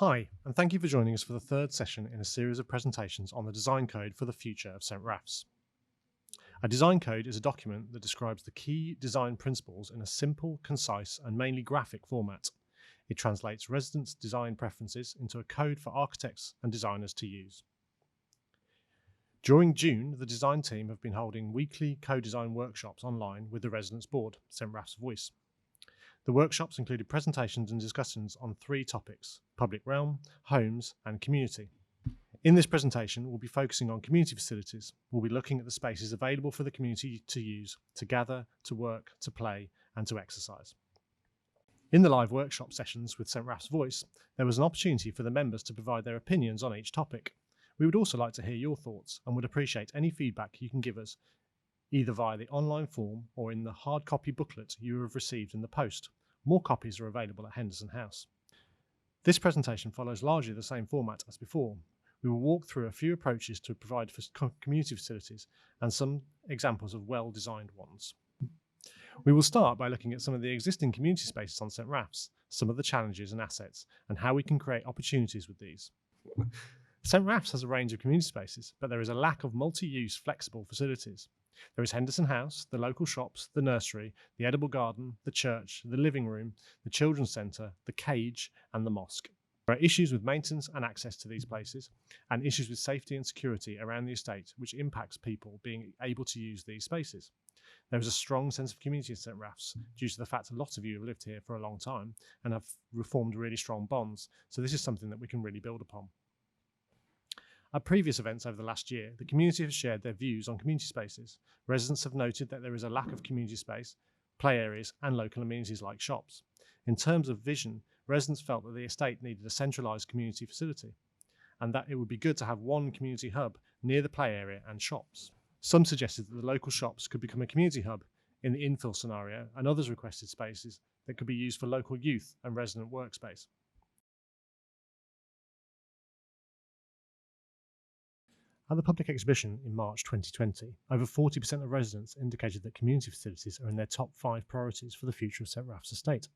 Hi, and thank you for joining us for the third session in a series of presentations on the design code for the future of St. Raph's. A design code is a document that describes the key design principles in a simple, concise, and mainly graphic format. It translates residents' design preferences into a code for architects and designers to use. During June, the design team have been holding weekly co-design workshops online with the Residents Board, St. Raph's Voice. The workshops included presentations and discussions on three topics: public realm, homes, and community. In this presentation, we'll be focusing on community facilities. We'll be looking at the spaces available for the community to use, to gather, to work, to play, and to exercise. In the live workshop sessions with St. Raph's Voice, there was an opportunity for the members to provide their opinions on each topic. We would also like to hear your thoughts and would appreciate any feedback you can give us, either via the online form or in the hard copy booklet you have received in the post. More copies are available at Henderson House. This presentation follows largely the same format as before. We will walk through a few approaches to provide community facilities and some examples of well-designed ones. We will start by looking at some of the existing community spaces on St. Raph's, some of the challenges and assets, and how we can create opportunities with these. St. Raph's has a range of community spaces, but there is a lack of multi-use flexible facilities. There is Henderson House, the local shops, the nursery, the edible garden, the church, the living room, the children's centre, the cage, and the mosque. There are issues with maintenance and access to these places, and issues with safety and security around the estate, which impacts people being able to use these spaces. There is a strong sense of community at St. Raph's due to the fact a lot of you have lived here for a long time and have formed really strong bonds, so this is something that we can really build upon. At previous events over the last year, the community has shared their views on community spaces. Residents have noted that there is a lack of community space, play areas, and local amenities like shops. In terms of vision, residents felt that the estate needed a centralised community facility, and that it would be good to have one community hub near the play area and shops. Some suggested that the local shops could become a community hub in the infill scenario, and others requested spaces that could be used for local youth and resident workspace. At the public exhibition in March 2020, over 40% of residents indicated that community facilities are in their top 5 priorities for the future of St. Raph's estate.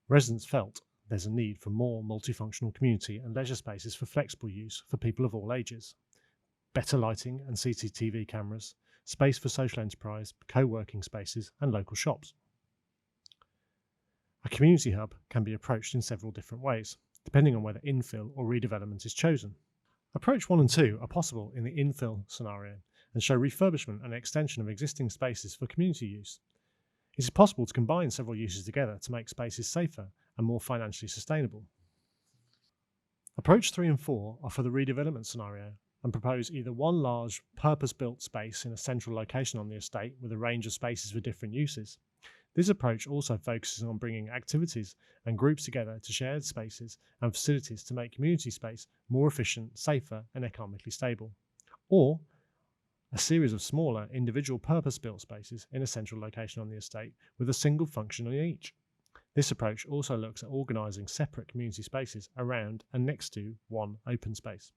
Residents felt there's a need for more multifunctional community and leisure spaces for flexible use for people of all ages. Better lighting and CCTV cameras, space for social enterprise, co-working spaces, and local shops. A community hub can be approached in several different ways, depending on whether infill or redevelopment is chosen. Approach 1 and 2 are possible in the infill scenario and show refurbishment and extension of existing spaces for community use. It is possible to combine several uses together to make spaces safer and more financially sustainable. Approach 3 and 4 are for the redevelopment scenario and propose either one large purpose-built space in a central location on the estate with a range of spaces for different uses. This approach also focuses on bringing activities and groups together to shared spaces and facilities to make community space more efficient, safer, and economically stable. Or a series of smaller individual purpose-built spaces in a central location on the estate with a single function on each. This approach also looks at organising separate community spaces around and next to one open space.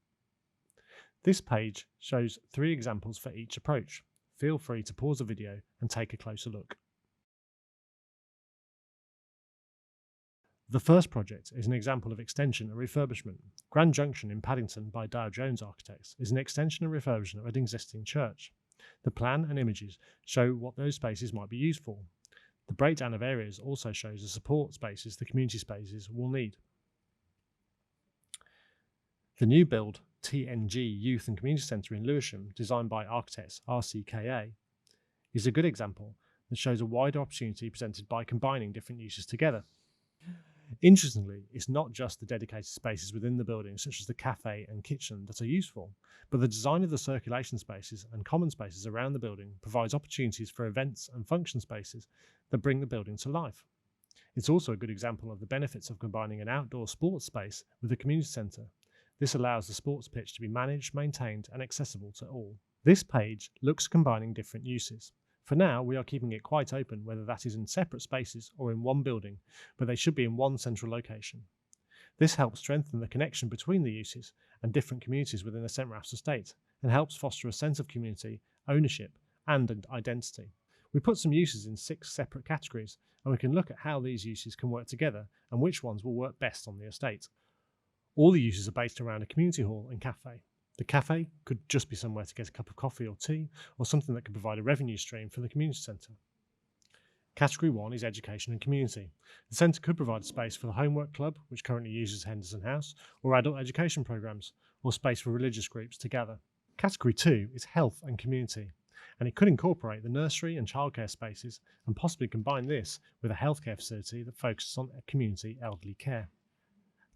This page shows 3 examples for each approach. Feel free to pause the video and take a closer look. The first project is an example of extension and refurbishment. Grand Junction in Paddington by Dow Jones Architects is an extension and refurbishment of an existing church. The plan and images show what those spaces might be used for. The breakdown of areas also shows the support spaces the community spaces will need. The new build TNG Youth and Community Centre in Lewisham, designed by architects RCKA, is a good example that shows a wider opportunity presented by combining different uses together. Interestingly, it's not just the dedicated spaces within the building, such as the cafe and kitchen, that are useful, but the design of the circulation spaces and common spaces around the building provides opportunities for events and function spaces that bring the building to life. It's also a good example of the benefits of combining an outdoor sports space with a community centre. This allows the sports pitch to be managed, maintained, and accessible to all. This page looks at combining different uses. For now, we are keeping it quite open whether that is in separate spaces or in one building, but they should be in one central location. This helps strengthen the connection between the uses and different communities within the St. Raph's estate and helps foster a sense of community, ownership, and identity. We put some uses in 6 separate categories, and we can look at how these uses can work together and which ones will work best on the estate. All the uses are based around a community hall and cafe. The cafe could just be somewhere to get a cup of coffee or tea, or something that could provide a revenue stream for the community centre. Category 1 is education and community. The centre could provide a space for the homework club, which currently uses Henderson House, or adult education programmes, or space for religious groups to gather. Category 2 is health and community, and it could incorporate the nursery and childcare spaces and possibly combine this with a healthcare facility that focuses on community elderly care.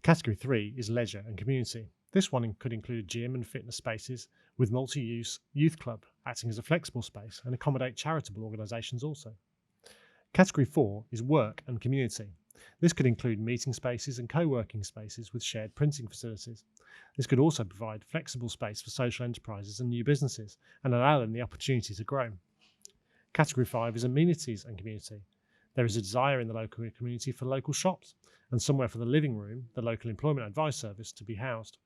Category 3 is leisure and community. This one could include gym and fitness spaces with multi-use youth club acting as a flexible space and accommodate charitable organisations also. Category 4 is work and community. This could include meeting spaces and co-working spaces with shared printing facilities. This could also provide flexible space for social enterprises and new businesses and allow them the opportunity to grow. Category 5 is amenities and community. There is a desire in the local community for local shops and somewhere for the living room, the local employment advice service, to be housed.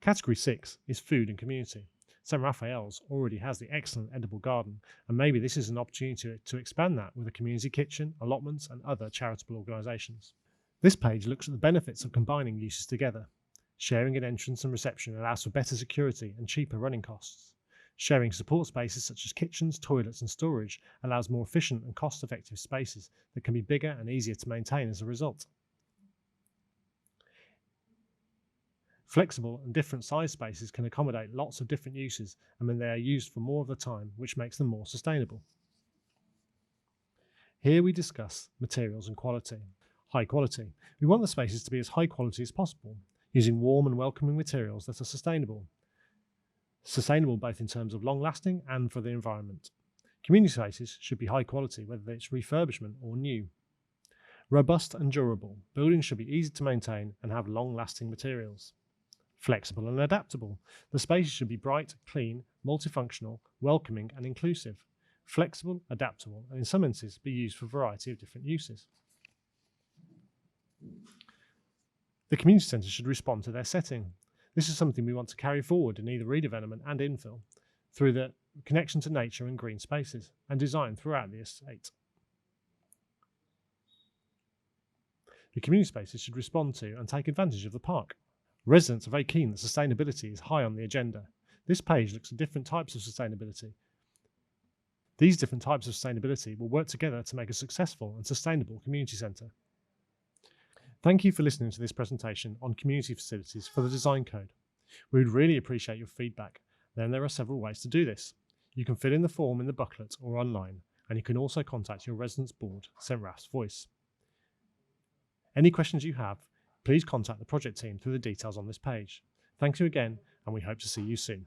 Category 6 is food and community. St Raphael's already has the excellent edible garden, and maybe this is an opportunity to expand that with a community kitchen, allotments and other charitable organisations. This page looks at the benefits of combining uses together. Sharing an entrance and reception allows for better security and cheaper running costs. Sharing support spaces such as kitchens, toilets and storage allows more efficient and cost-effective spaces that can be bigger and easier to maintain as a result. Flexible and different size spaces can accommodate lots of different uses and when they are used for more of the time, which makes them more sustainable. Here we discuss materials and quality. High quality. We want the spaces to be as high quality as possible, using warm and welcoming materials that are sustainable. Sustainable both in terms of long lasting and for the environment. Community spaces should be high quality, whether it's refurbishment or new. Robust and durable. Buildings should be easy to maintain and have long lasting materials. Flexible and adaptable. The spaces should be bright, clean, multifunctional, welcoming and inclusive. Flexible, adaptable and in some instances be used for a variety of different uses. The community centre should respond to their setting. This is something we want to carry forward in either redevelopment and infill through the connection to nature and green spaces and design throughout the estate. The community spaces should respond to and take advantage of the park. Residents are very keen that sustainability is high on the agenda. This page looks at different types of sustainability. These different types of sustainability will work together to make a successful and sustainable community centre. Thank you for listening to this presentation on community facilities for the design code. We would really appreciate your feedback. Then there are several ways to do this. You can fill in the form in the booklet or online, and you can also contact your residence board, St Raph's Voice. Any questions you have, please contact the project team through the details on this page. Thank you again, and we hope to see you soon.